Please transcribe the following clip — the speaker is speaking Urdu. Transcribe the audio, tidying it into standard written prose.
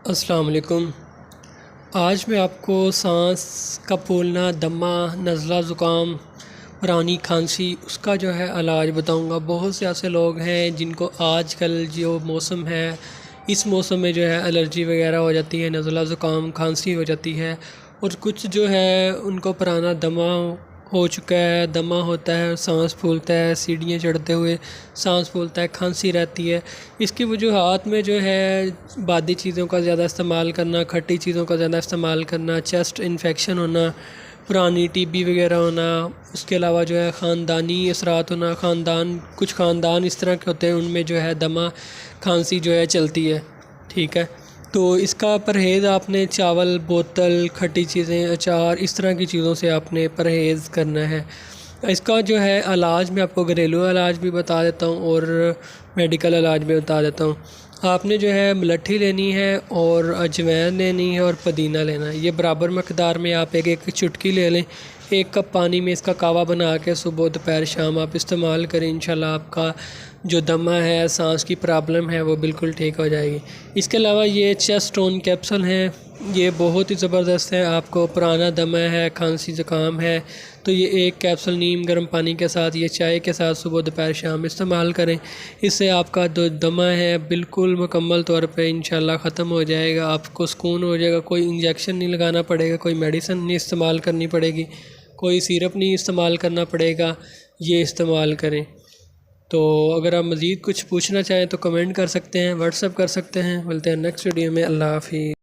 السلام علیکم۔ آج میں آپ کو سانس کا پھولنا، دمہ، نزلہ، زکام، پرانی کھانسی اس کا جو ہے علاج بتاؤں گا۔ بہت سے ایسے لوگ ہیں جن کو آج کل جو موسم ہے اس موسم میں جو ہے الرجی وغیرہ ہو جاتی ہے، نزلہ، زکام، کھانسی ہو جاتی ہے، اور کچھ جو ہے ان کو پرانا دمہ ہو چکا ہے، دمہ ہوتا ہے، سانس پھولتا ہے، سیڑھیاں چڑھتے ہوئے سانس پھولتا ہے، کھانسی رہتی ہے۔ اس کی وجوہات میں جو ہے بادی چیزوں کا زیادہ استعمال کرنا، کھٹی چیزوں کا زیادہ استعمال کرنا، چیسٹ انفیکشن ہونا، پرانی ٹی بی وغیرہ ہونا، اس کے علاوہ جو ہے خاندانی اثرات ہونا، کچھ خاندان اس طرح کے ہوتے ہیں ان میں جو ہے دمہ، کھانسی جو ہے چلتی ہے، ٹھیک ہے۔ تو اس کا پرہیز آپ نے چاول، بوتل، کھٹی چیزیں، اچار، اس طرح کی چیزوں سے آپ نے پرہیز کرنا ہے۔ اس کا جو ہے علاج میں آپ کو گھریلو علاج بھی بتا دیتا ہوں اور میڈیکل علاج بھی بتا دیتا ہوں۔ آپ نے جو ہے ملٹھی لینی ہے اور اجوائن لینی ہے اور پودینہ لینا ہے۔ یہ برابر مقدار میں آپ ایک چٹکی لے لیں۔ 1 کپ پانی میں اس کا کعوہ بنا کے صبح، دوپہر، شام آپ استعمال کریں، انشاءاللہ آپ کا جو دمہ ہے، سانس کی پرابلم ہے، وہ بالکل ٹھیک ہو جائے گی۔ اس کے علاوہ یہ چیسٹ اسٹون کیپسول ہیں، یہ بہت ہی زبردست ہے۔ آپ کو پرانا دمہ ہے، کھانسی زکام ہے تو یہ 1 کیپسول نیم گرم پانی کے ساتھ، یہ چائے کے ساتھ صبح، دوپہر، شام استعمال کریں۔ اس سے آپ کا جو دمہ ہے بالکل مکمل طور پہ انشاءاللہ ختم ہو جائے گا، آپ کو سکون ہو جائے گا، کوئی انجیکشن نہیں لگانا پڑے گا، کوئی میڈیسن نہیں استعمال کرنی پڑے گی، کوئی سیرپ نہیں استعمال کرنا پڑے گا، یہ استعمال کریں۔ تو اگر آپ مزید کچھ پوچھنا چاہیں تو کمنٹ کر سکتے ہیں، واٹس ایپ کر سکتے ہیں۔ ملتے ہیں نیکسٹ ویڈیو میں۔ اللہ حافظ۔